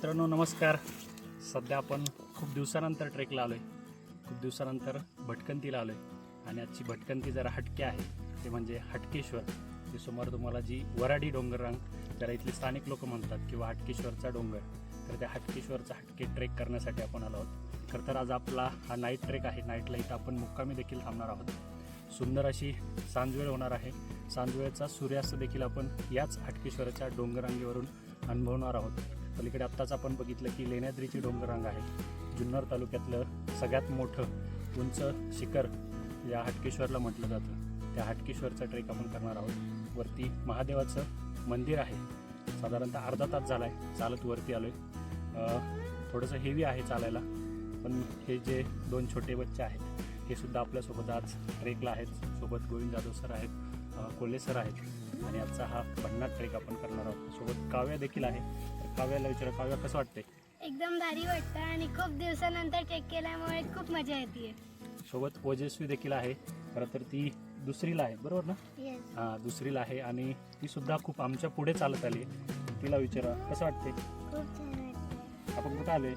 मित्रांनो नमस्कार. सध्या आपण खूप दिवसानंतर ट्रेकला आलो आहे, खूप दिवसानंतर भटकंतीला आलो आहे आणि आजची भटकंती जरा हटके आहे. ते म्हणजे हटकेश्वर. ते समोर तुम्हाला जी वराडी डोंगर रांग ज्याला इथले स्थानिक लोक म्हणतात किंवा हटकेश्वरचा डोंगर, तर त्या हटकेश्वरचा हटके ट्रेक करण्यासाठी आपण आलो आहोत. खरं तर आज आपला हा नाईट ट्रेक आहे. नाईटला इथं आपण मुक्कामी देखील थांबणार आहोत. सुंदर अशी सांजवेळ होणार आहे. सांजवेळचा सूर्यास्त देखील आपण याच हटकेश्वराच्या डोंगररांगेवरून अनुभवणार आहोत. पलीकडे आत्ताच आपण बघितलं की लेण्याद्रीची डोंगररांग आहे. जुन्नर तालुक्यातलं सगळ्यात मोठं उंच शिखर या हटकेश्वरला म्हटलं जातं. त्या हटकेश्वरचा ट्रेक आपण करणार आहोत. वरती महादेवाचं मंदिर आहे. साधारणतः अर्धा तास झाला आहे चालत वरती आलो आहे. थोडंसं हेवी आहे चालायला, पण हे जे दोन छोटे बच्चे आहेत हे सुद्धा आपल्यासोबत आज ट्रेकला आहेत. सोबत गोविंद जाधव सर आहेत, कोल्हे सर आहेत आणि आजचा हा भन्नाट ट्रेक आपण करणार आहोत. सोबत काव्या देखील आहे. तर काव्याला विचारा, काव्या कसं वाटते? एकदम भारी वाटतं आणि खूप दिवसानंतर ट्रेक केल्यामुळे खूप मजा येते. सोबत ओजस्वी देखील आहे. खरं तर ती दुसरीला आहे, बरोबर ना? Yes. हां, दुसरीला आहे आणि ती सुद्धा खूप आमच्या पुढे चालत आली. तिला विचारा कसं वाटते? खूप छान वाटतं. आपण कुठं आलोय?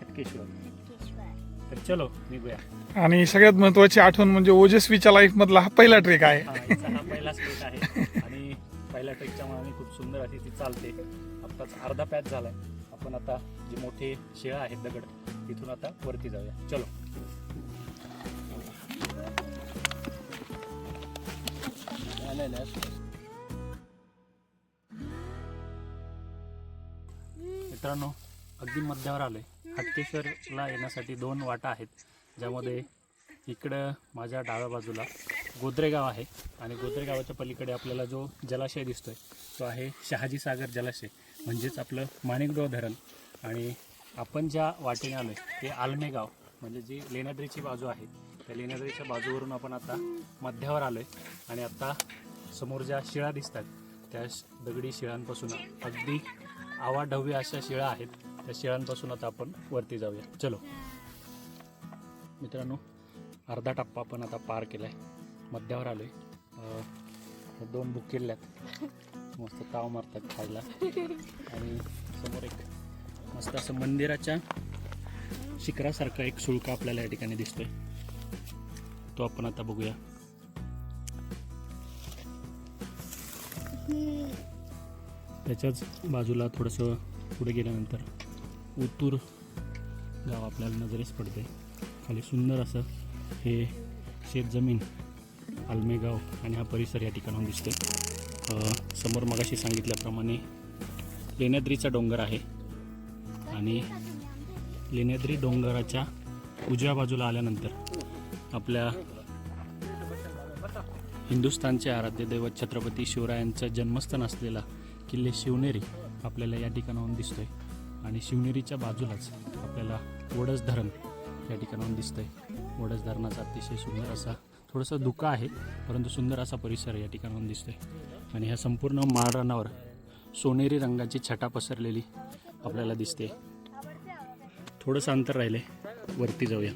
हटकेश्वर. हटकेश्वर. तर चलो निघूया. आणि सगळ्यात महत्वाची आठवण म्हणजे ओजस्वीच्या लाईफ मधला हा पहिला ट्रेक आहे. हा, हिचा हा पहिलाच ट्रेक आहे आणि पहिल्या ट्रेकच्या मनाने खूप सुंदर अशी ती चालते. आत्ताच अर्धा पॅच झालाय. आपण आता जे मोठे शिळा आहेत दगड, तिथून आता वरती जाऊया. चलो. मित्रांनो अगदी मध्यावर आलोय. हटकेश्वरला येण्यासाठी दोन वाटा आहेत, ज्यामध्ये इकडं माझ्या डाव्या बाजूला गोद्रेगाव आहे आणि गोद्रेगावाच्या पलीकडे आपल्याला जो जलाशय दिसतोय तो आहे शहाजी सागर जलाशय, म्हणजेच आपलं माणिकडोह धरण. आणि आपण ज्या वाटेने आलोय ते आलमेगाव, म्हणजे जी लेण्याद्रीची बाजू आहे त्या लेण्याद्रीच्या बाजूवरून आपण आता मध्यावर आलोय. आणि आता समोर ज्या शिळा दिसतात त्या दगडी शिळांपासून अगदी आवाढव्य अशा शिळा आहेत. त्या शिळांपासून आता आपण वरती जाऊया. चलो मित्रांनो, अर्धा टप्पा आपण आता पार केलाय. मध्यावर आलोय. दोन बुक केल्यात, मस्त ताव मारतात खायला. आणि समोर एक मस्त असं मंदिराच्या शिखरासारखा एक सुळका आपल्याला या ठिकाणी दिसतोय. तो आपण आता बघूया. त्याच्याच बाजूला थोडंसं पुढे गेल्यानंतर उतूर गाव आपल्याला नजरेस पडते. खाली सुंदर असं हे शेतजमीन, आलमेगाव आणि हा परिसर या ठिकाणाहून दिसते. समोर मगाशी सांगितल्याप्रमाणे लेण्याद्रीचा डोंगर आहे आणि लेण्याद्री डोंगराच्या उजव्या बाजूला आल्यानंतर आपल्या हिंदुस्थानचे आराध्य दैवत छत्रपती शिवरायांचं जन्मस्थान असलेला किल्ले शिवनेरी आपल्याला या ठिकाणाहून दिसतोय. आणि शिवनेरीच्या बाजूलाच आपल्याला वडस धरण या ठिकाणाहून दिसतंय. वडस धरणाचा अतिशय सुंदर असा, थोडंसं धुका आहे परंतु सुंदर असा परिसर या ठिकाणाहून दिसतोय. आणि ह्या संपूर्ण माळरानावर सोनेरी रंगाची छटा पसरलेली आपल्याला दिसते. थोडंसं अंतर राहिले, वरती जाऊया.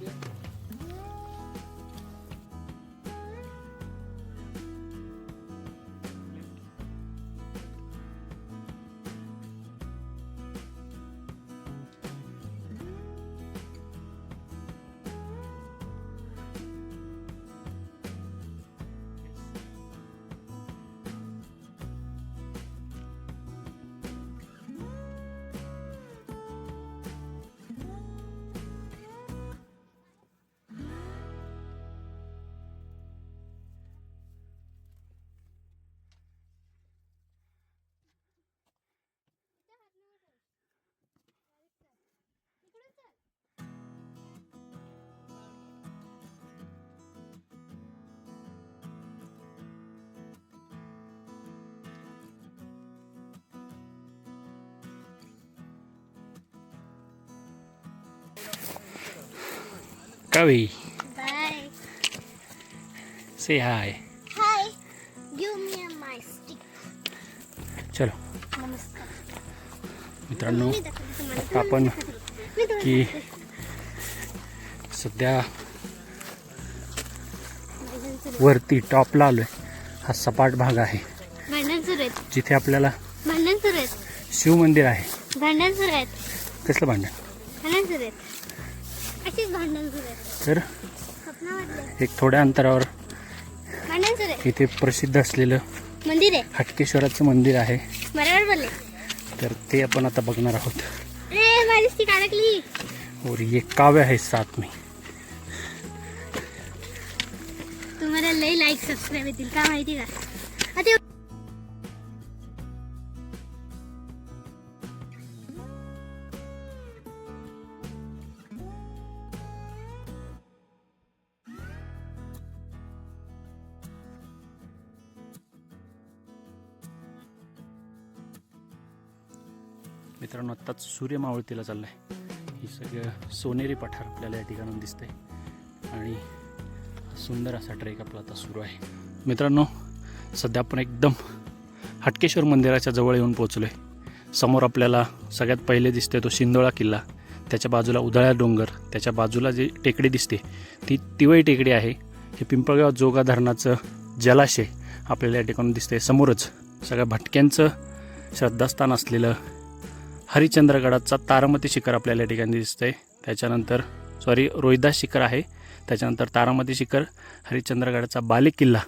Kavi, Bye. say hi. Hi. Give me my stick. चलो नमस्कार. मित्रांनो, आता आपण की सध्या वरती टॉपला आलोय. हा सपाट भाग आहे भांडण सुरू आहेत. जिथे आपल्याला भांडण सुरू आहेत. शिवमंदिर आहे. भांडण सुरू आहेत. कसलं भांडण? भांडण सुरू आहेत. अशीच भांडण सुरू आहेत. तर स्वप्नामधले एक थोड्या अंतरावर भांडण सुरू आहेत. इथे प्रसिद्ध असलेलं मंदिर आहे. हटकेश्वराचं मंदिर आहे. बरोबर बोलले. तर ते आपण आता बघणार आहोत. ए माझी स्टिक अडकली. और ये काव्य आहे साथ में. तुम्हाला लई लाईक सबस्क्राईब येतील का माहिती का? आता मित्रांनो, आत्ताच सूर्य मावळतीला चाललाय. ही सगळं सोनेरी पठार आपल्याला या ठिकाणून दिसतंय आणि सुंदर असा ट्रेक आपला आता सुरू आहे. मित्रांनो, सध्या आपण एकदम हटकेश्वर मंदिराच्या जवळ येऊन पोहोचलो आहे. समोर आपल्याला सगळ्यात पहिले दिसते तो शिंदोळा किल्ला, त्याच्या बाजूला उधाळ्या डोंगर, त्याच्या बाजूला जी टेकडी दिसते ती तिवई टेकडी आहे. हे पिंपळगाव जोगा धरणाचं जलाशय आपल्याला या ठिकाणून दिसते. समोरच सगळ्या भटक्यांचं श्रद्धास्थान असलेलं हरिश्चंद्रगडाचा तारामती शिखर आपल्याला या ठिकाणी दिसतंय. त्याच्यानंतर रोहिदास शिखर आहे. त्याच्यानंतर तारामती शिखर, हरिश्चंद्रगडाचा बालेकिल्ला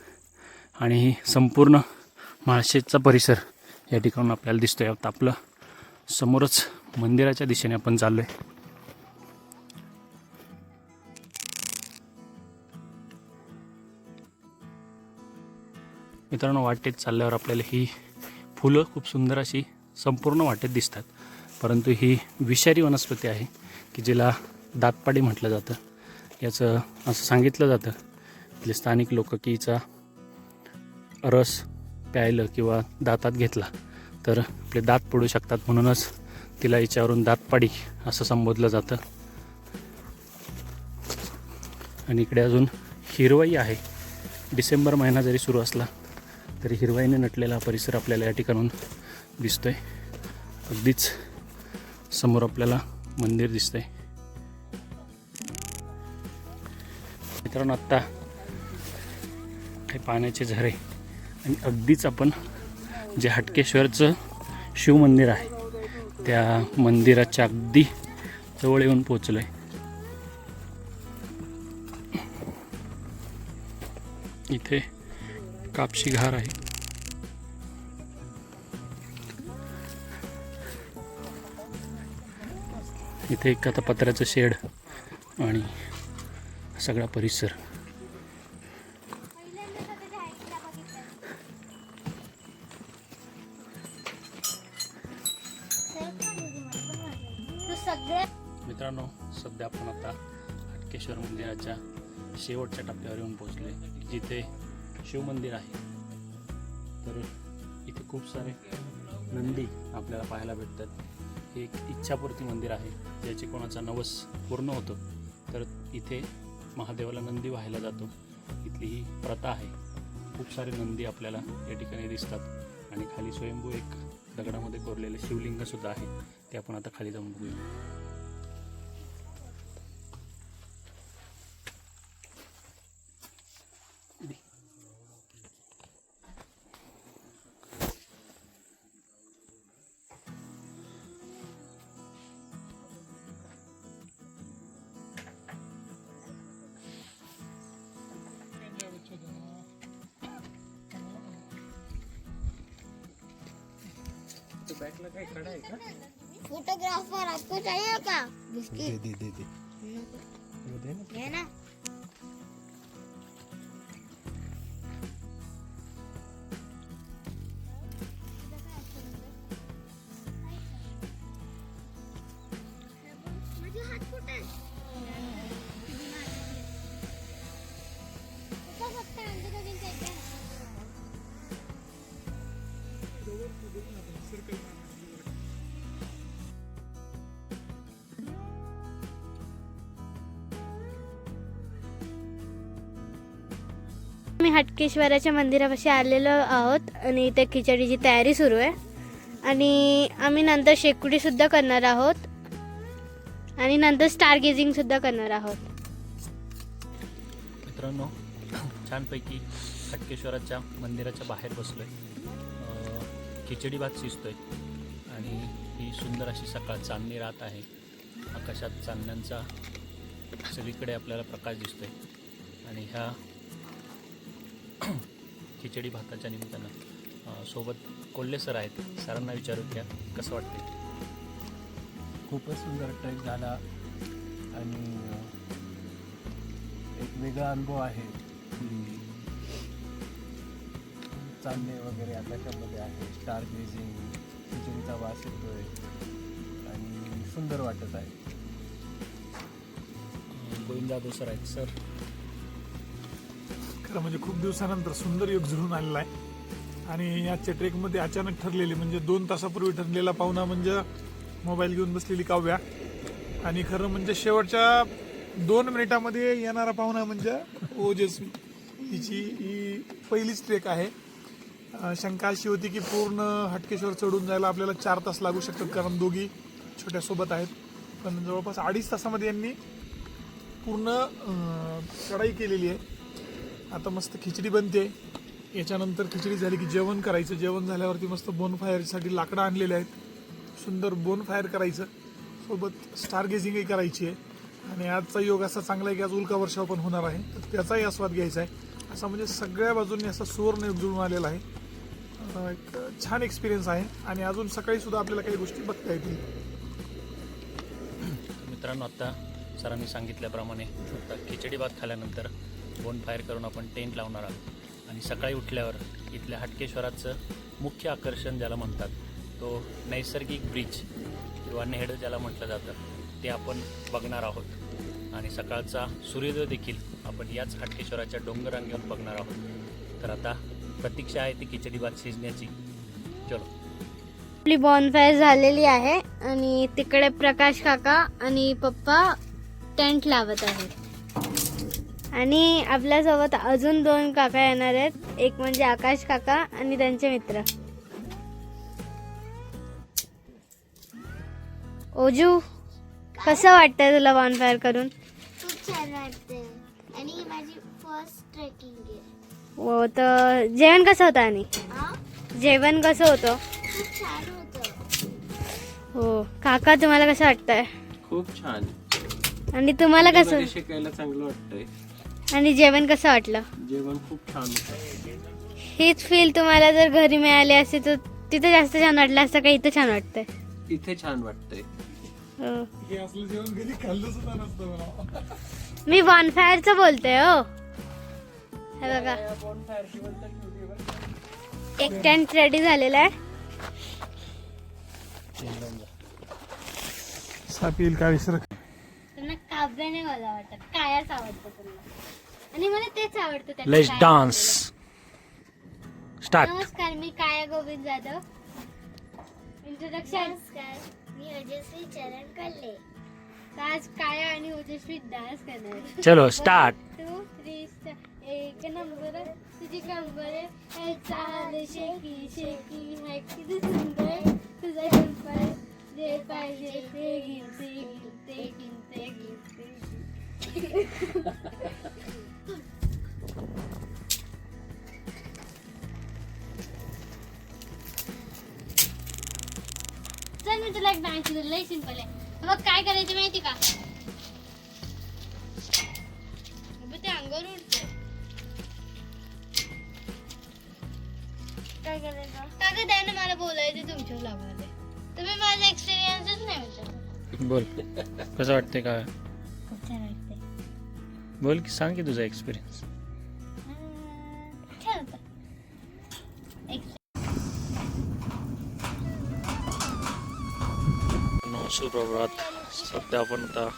आणि संपूर्ण म्हाळशेजचा परिसर या ठिकाणून आपल्याला दिसतोय. आता आपलं समोरच मंदिराच्या दिशेने आपण चाललो आहे. मित्रांनो, वाटेत चालल्यावर आपल्याला ही फुलं खूप सुंदर अशी संपूर्ण वाटेत दिसतात. परंतु ही विषारी वनस्पती आहे की जिला दातपाडी म्हटलं जातं. याचं असं सांगितलं जातं इथले स्थानिक लोक की हिचा रस प्यायलं किंवा दातात घेतला तर आपले दात पडू शकतात, म्हणूनच तिला हिच्यावरून दातपाडी असं संबोधलं जातं. आणि इकडे अजून हिरवई आहे. डिसेंबर महिना जरी सुरू असला तरी हिरवाईने नटलेला परिसर आपल्याला या ठिकाणून दिसतोय. अगदीच समोर आपल्याला मंदिर दिसतंय. मित्रांनो, आत्ता काही पाण्याचे झरे आणि अगदीच आपण जे हटकेश्वरचं शिवमंदिर आहे त्या मंदिराच्या अगदी जवळ येऊन पोचलो आहे. इथे कापशी घार आहे. इथे एक आता पत्र्याचं शेड आणि सगळा परिसर. मित्रांनो, सध्या आपण आता हटकेश्वर मंदिराच्या शेवटच्या टप्प्यावर येऊन पोहोचले, जिथे शिवमंदिर आहे. तर इथे खूप सारे नंदी आपल्याला पाहायला भेटतात. हे एक इच्छापूर्ती मंदिर आहे. ज्याची कोणाचा नवस पूर्ण होतो तर इथे महादेवाला नंदी व्हायला जातो. इथली ही प्रथा आहे. खूप सारे नंदी आपल्याला या ठिकाणी दिसतात आणि खाली स्वयंभू एक दगडामध्ये कोरलेले शिवलिंगसुद्धा आहे. ते आपण आता खाली जाऊन बघूया. फोटोग्राफर आपको चाहिए क्या? बिस्किट दे है ना. माझे हात कुठे? फक्त अंदर कधी जायचं. आम्ही हटकेश्वराच्या मंदिरापाशी आलेलो आहोत आणि इथे खिचडीची तयारी सुरू आहे आणि आम्ही नंतर शेकोटी सुद्धा करणार आहोत आणि नंतर स्टार गेजिंग सुद्धा करणार आहोत. मित्रांनो, छानपैकी हटकेश्वराच्या मंदिराच्या बाहेर बसलोय. खिचडी भात शिजतोय आणि ही सुंदर अशी सकाळ चांदणी रात आहे. आकाशात चांदण्यांचा सगळीकडे आपल्याला प्रकाश दिसतोय आणि ह्या खिचडी भाताच्या निमित्तानं सोबत कोल्हे सर आहेत. सरांना विचारू द्या कसं वाटते. खूपच सुंदर ट्रेक झाला आणि एक वेगळा अनुभव आहे की चांदणे वगैरे आकाशामध्ये आहे, स्टार गेजिंग, खिचडीचा वास येतोय आणि सुंदर वाटत आहे. गोविंद जाधव सर आहेत. सर खरं म्हणजे खूप दिवसानंतर सुंदर योग जुळून आलेला आहे आणि याच्या ट्रेकमध्ये अचानक ठरलेली म्हणजे 2 तासापूर्वी ठरलेला पाहुणा म्हणजे मोबाईल घेऊन बसलेली काव्या आणि खरं म्हणजे शेवटच्या 2 मिनिटामध्ये येणारा पाहुणा म्हणजे ओजस्वी. हिची ही पहिलीच ट्रेक आहे. शंका अशी होती की पूर्ण हटकेश्वर चढून जायला आपल्याला 4 तास लागू शकतात कारण दोघी छोट्या सोबत आहेत, पण जवळपास 2.5 तासामध्ये यांनी पूर्ण चढाई केलेली आहे. आता मस्त खिचडी बनते. याच्यानंतर खिचडी झाली की जेवण करायचं. जेवण झाल्यावरती मस्त बोनफायरसाठी लाकडं आणलेले आहेत. सुंदर बोनफायर करायचं, सोबत स्टार गेजिंगही करायची आहे. आणि आजचा योग असा चांगला आहे की आज उल्का वर्षाव पण होणार आहे, तर त्याचाही आस्वाद घ्यायचा आहे. असा म्हणजे सगळ्या बाजूंनी असा सुवर्ण योग जुळून आलेला आहे. एक छान एक्सपिरियन्स आहे आणि अजून सकाळी सुद्धा आपल्याला काही गोष्टी बघता येतील. मित्रांनो, आता सरांनी सांगितल्याप्रमाणे आता खिचडी भात खाल्यानंतर बोन फायर करून आपण टेंट लावणार आहोत आणि सकाळी उठल्यावर इथल्या हटकेश्वराचं मुख्य आकर्षण ज्याला म्हणतात तो नैसर्गिक ब्रिज किंवा नेहड ज्याला म्हटलं जातं ते आपण बघणार आहोत आणि सकाळचा सूर्योदय देखील आपण याच हटकेश्वराच्या डोंगरांगेवर बघणार आहोत. तर आता प्रतीक्षा आहे ती खिचडी भात शिजण्याची. चलो. आपली बॉनफायर झालेली आहे आणि तिकडे प्रकाश काका आणि पप्पा टेंट लावत आहेत आणि आपल्यासोबत अजून 2 काका येणार आहेत. एक म्हणजे आकाश काका आणि त्यांचे मित्र. ओजू, कसं वाटतंय तुला बॉनफायर करून? खूप छान वाटते आणि ही माझी फर्स्ट ट्रेकिंग आहे. हो, तर जेवण कसं होतं आणि हा? जेवण कसं होतं? खूप छान होतं. हो काका, तुम्हाला कसं वाटतंय? खूप छान. आणि तुम्हाला कसं? शिकायला चांगलं वाटतंय. आणि जेवण कसं वाटलं? जेवण खूप छान होतं. हीच फील तुम्हाला जर घरी मिळाली असती तर तिथे जास्त छान वाटलं असतं का इथं छान वाटतंय? इथे छान वाटतंय. हो. हे असलं जेवण कधी खाल्लं सुद्धा नसतं मला. मी बॉनफायरचं बोलते. हो, हे बघा, एक टेंट रेडी झालेला आहे. साप येईल का विसर. त्यांना काव्याने मला वाटत कायाच आवडतं त्यांना आणि मला तेच आवडतं त्याचं लेट्स काय डान्स आवडलेलं. स्टार्ट. नमस्कार, मी काया गोविंद जाधव. इंट्रोडक्शन. नमस्कार, मी ओजस्वी चरण कल्ले. आज काया आणि ओजस्वी डान्स करणार. चलो स्टार्ट. 2, 3 एक नंबर तुझी कंबर चाल शेकी शेकी हाय किती सुंदर तुझा कंबर जे पाहिजे ते घेईन ते घेईन ते घेईन ते घेईन ते घेईन. चल मी तुला एक डान्स लय सिंपल आहे. मग काय करायचं माहिती का? ते अंगावर उडते. काय करायचं? काका द्या ना, मला बोलायचं तुमच्या ब्लॉगमध्ये. तुम्ही माझा एक्सपिरियन्सच नाही विचारत. बोल, कसं वाटते का? खूप छान वाटते. बोल की, सांग की तुझा एक्सपिरियन्स. छान होतं. सुप्रभात. सध्या आपण आता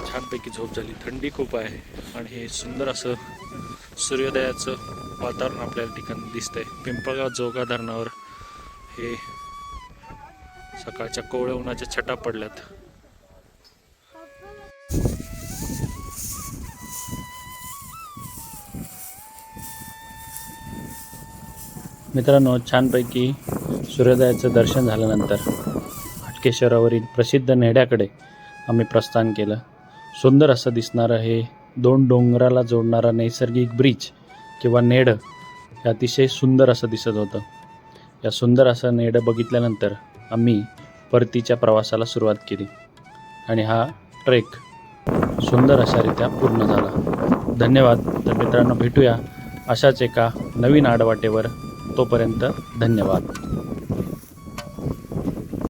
छानपैकी झोप झाली. थंडी खूप आहे आणि हे सुंदर असं सूर्योदयाचं वातावरण आपल्याला ठिकाणी दिसतंय. पिंपळगाव जोगा धरणावर हे सकाळच्या कोवळ्या उन्हाच्या छटा पडल्यात. मित्रांनो, छानपैकी सूर्योदयाचं दर्शन झाल्यानंतर हटकेश्वरावरील प्रसिद्ध नेहड्याकडे आम्ही प्रस्थान केलं. सुंदर असं दिसणारं हे 2 डोंगराला जोडणारा नैसर्गिक ब्रिज किंवा नेड हे अतिशय सुंदर असं दिसत होतं. या सुंदर असं नेड बघितल्यानंतर आम्ही परतीच्या प्रवासाला सुरुवात केली आणि हा ट्रेक सुंदर अशारित्या पूर्ण झाला. धन्यवाद. तर मित्रांनो, भेटूया अशाच एका नवीन आडवाटेवर. तोपर्यंत धन्यवाद.